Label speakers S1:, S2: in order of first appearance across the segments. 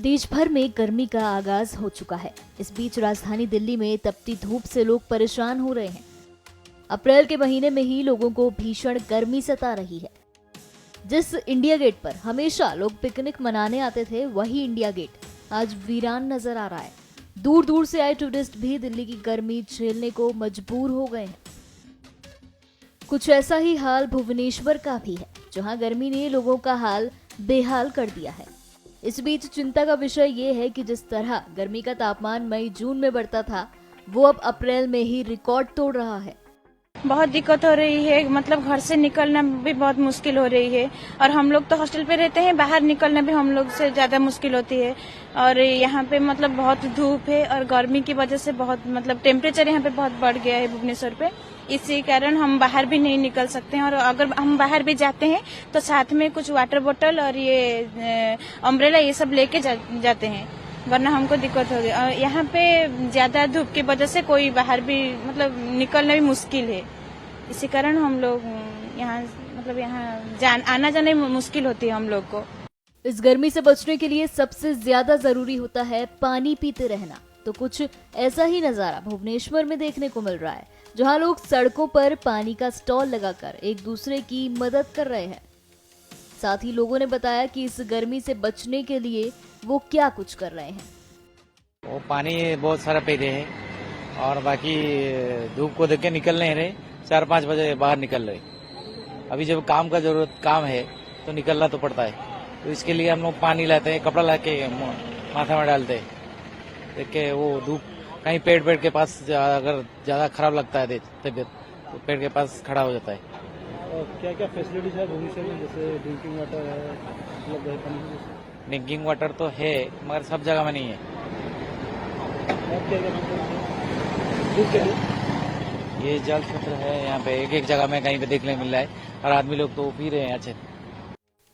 S1: देश भर में गर्मी का आगाज हो चुका है। इस बीच राजधानी दिल्ली में तपती धूप से लोग परेशान हो रहे हैं। अप्रैल के महीने में ही लोगों को भीषण गर्मी सता रही है। जिस इंडिया गेट पर हमेशा लोग पिकनिक मनाने आते थे, वही इंडिया गेट आज वीरान नजर आ रहा है। दूर दूर से आए टूरिस्ट भी दिल्ली की गर्मी झेलने को मजबूर हो गए हैं। कुछ ऐसा ही हाल भुवनेश्वर का भी है, जहां गर्मी ने लोगों का हाल बेहाल कर दिया है। इस बीच चिंता का विषय ये है कि जिस तरह गर्मी का तापमान मई जून में बढ़ता था, वो अब अप्रैल में ही रिकॉर्ड तोड़ रहा है।
S2: बहुत दिक्कत हो रही है, मतलब घर से निकलना भी बहुत मुश्किल हो रही है। और हम लोग तो हॉस्टल पे रहते हैं, बाहर निकलना भी हम लोग से ज्यादा मुश्किल होती है। और यहाँ पे मतलब बहुत धूप है और गर्मी की वजह से बहुत मतलब टेम्परेचर यहाँ पे बहुत बढ़ गया है भुवनेश्वर पे। इसी कारण हम बाहर भी नहीं निकल सकते हैं, और अगर हम बाहर भी जाते हैं तो साथ में कुछ वाटर बोतल और ये अम्ब्रेला ये सब लेके जाते हैं, वरना हमको दिक्कत होगी। यहाँ पे ज्यादा धूप की वजह से कोई बाहर भी मतलब निकलना भी मुश्किल है। इसी कारण हम लोग यहाँ मतलब यहाँ आना जाना मुश्किल होती है हम लोग को।
S1: इस गर्मी से बचने के लिए सबसे ज्यादा जरूरी होता है पानी पीते रहना। तो कुछ ऐसा ही नजारा भुवनेश्वर में देखने को मिल रहा है, जहां लोग सड़कों पर पानी का स्टॉल लगाकर एक दूसरे की मदद कर रहे हैं। साथ ही लोगों ने बताया कि इस गर्मी से बचने के लिए वो क्या कुछ कर रहे हैं।
S3: वो पानी बहुत सारा पी रहे हैं और बाकी धूप को देख के निकल नहीं रहे। 4-5 बजे बाहर निकल रहे। अभी जब काम है तो निकलना तो पड़ता है, तो इसके लिए हम लोग पानी लाते हैं, कपड़ा ला के माथा में डालते हैं। देख के वो धूप कहीं पेड़ के पास अगर ज्यादा खराब लगता है तबियत तो पेड़ के पास खड़ा हो जाता है।
S4: और क्या क्या फैसिलिटीज है भुवनेश्वर में, जैसे ड्रिंकिंग वाटर है, उपलब्ध है पानी?
S3: ड्रिंकिंग वाटर तो है मगर सब जगह में नहीं है।
S4: और क्या क्या
S3: ये जल क्षेत्र है, यहाँ पे एक जगह में कहीं पे देखने को मिल रहा है और आदमी लोग तो पी रहे हैं अच्छे।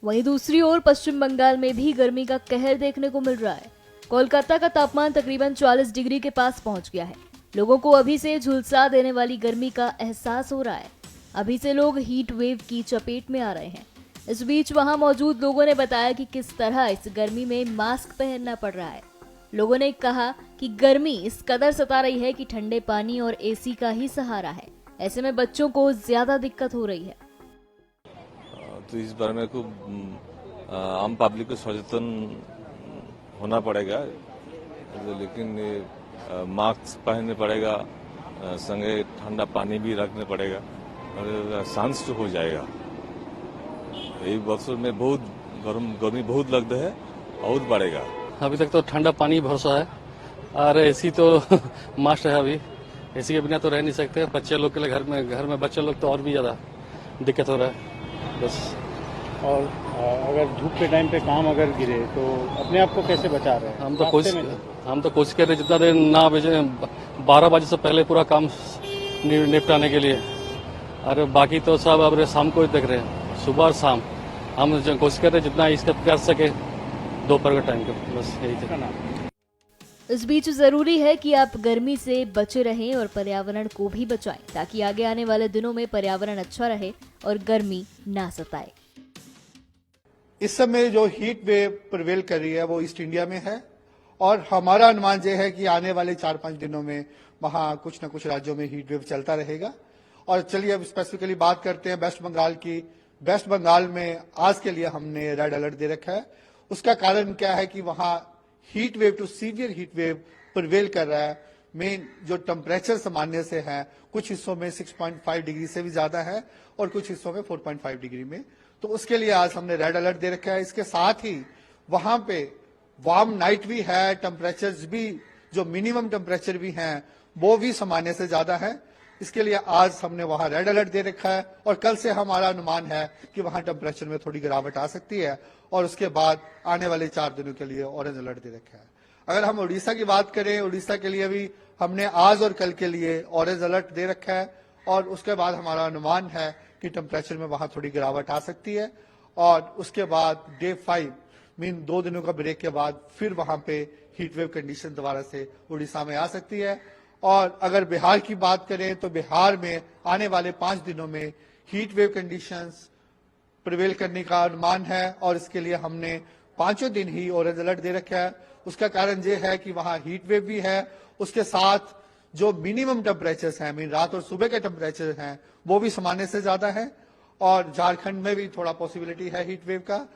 S1: वहीं दूसरी ओर पश्चिम बंगाल में भी गर्मी का कहर देखने को मिल रहा है। कोलकाता का तापमान तकरीबन 40 डिग्री के पास पहुंच गया है। लोगों को अभी से झुलसा देने वाली गर्मी का एहसास हो रहा है। अभी से लोग हीट वेव की चपेट में आ रहे हैं। इस बीच वहां मौजूद लोगों ने बताया कि किस तरह इस गर्मी में मास्क पहनना पड़ रहा है। लोगों ने कहा कि गर्मी इस कदर सता रही है कि ठंडे पानी और एसी का ही सहारा है। ऐसे में बच्चों को ज्यादा दिक्कत हो रही है।
S5: तो इस बारे में खूब आम पब्लिक को सचेतन होना पड़ेगा, लेकिन मास्क पहनने पड़ेगा, संगे ठंडा पानी भी रखने पड़ेगा और सांस हो जाएगा। ये वर्षों में बहुत गर्मी बहुत लगता है, बहुत बढ़ेगा।
S6: अभी तक तो ठंडा पानी भरोसा है और एसी तो मस्ट है। अभी एसी के बिना तो रह नहीं सकते। बच्चे लोग के लिए घर में बच्चे लोग तो और भी ज्यादा दिक्कत हो रहा है बस।
S4: और अगर धूप के टाइम पे काम अगर गिरे तो अपने आप को कैसे बचा रहे हैं?
S6: हम तो कोशिश कर रहे जितना देर ना बजे 12 बजे से पहले पूरा काम निपटाने के लिए। और बाकी तो सब अब शाम को देख रहे हैं, सुबह और शाम हम कोशिश कर रहे हैं जितना इसका कर सके दोपहर के टाइम का, बस यही था।
S1: इस बीच जरूरी है कि आप गर्मी से बचे रहें और पर्यावरण को भी बचाएं, ताकि आगे आने वाले दिनों में पर्यावरण अच्छा रहे और गर्मी ना सताए।
S7: इस समय जो हीट वेव प्रिवेल कर रही है वो ईस्ट इंडिया में है, और हमारा अनुमान यह है कि आने वाले 4-5 दिनों में वहां कुछ न कुछ राज्यों में हीट वेव चलता रहेगा। और चलिए अब स्पेसिफिकली बात करते हैं वेस्ट बंगाल की। वेस्ट बंगाल में आज के लिए हमने रेड अलर्ट दे रखा है। उसका कारण क्या है कि वहां heat wave to severe heat wave prevail कर रहा है। मेन जो टेम्परेचर सामान्य से है, कुछ हिस्सों में 6.5 डिग्री से भी ज्यादा है और कुछ हिस्सों में 4.5 डिग्री में। तो उसके लिए आज हमने रेड अलर्ट दे रखा है। इसके साथ ही वहां पे वार्म नाइट भी है, टेम्परेचर भी जो मिनिमम टेम्परेचर भी हैं वो भी सामान्य से ज्यादा है। इसके लिए आज हमने वहां रेड अलर्ट दे रखा है, और कल से हमारा अनुमान है कि वहां टेम्परेचर में थोड़ी गिरावट आ सकती है, और उसके बाद आने वाले 4 दिनों के लिए ऑरेंज अलर्ट दे रखा है। अगर हम उड़ीसा की बात करें, उड़ीसा के लिए भी हमने आज और कल के लिए ऑरेंज अलर्ट दे रखा है, और उसके बाद हमारा अनुमान है कि टेम्परेचर में वहां थोड़ी गिरावट आ सकती है। और उसके बाद डे 5 मीन 2 दिनों का ब्रेक के बाद फिर वहां पे हीट वेव कंडीशन दोबारा से उड़ीसा में आ सकती है। और अगर बिहार की बात करें तो बिहार में आने वाले 5 दिनों में हीट वेव कंडीशंस प्रिवेल करने का अनुमान है, और इसके लिए हमने पांचों दिन ही ऑरेंज अलर्ट दे रखा है। उसका कारण ये है कि वहां हीट वेव भी है, उसके साथ जो मिनिमम टेम्परेचर्स हैं, मीन रात और सुबह के टेम्परेचर हैं, वो भी सामान्य से ज्यादा है। और झारखंड में भी थोड़ा पॉसिबिलिटी है हीट वेव का।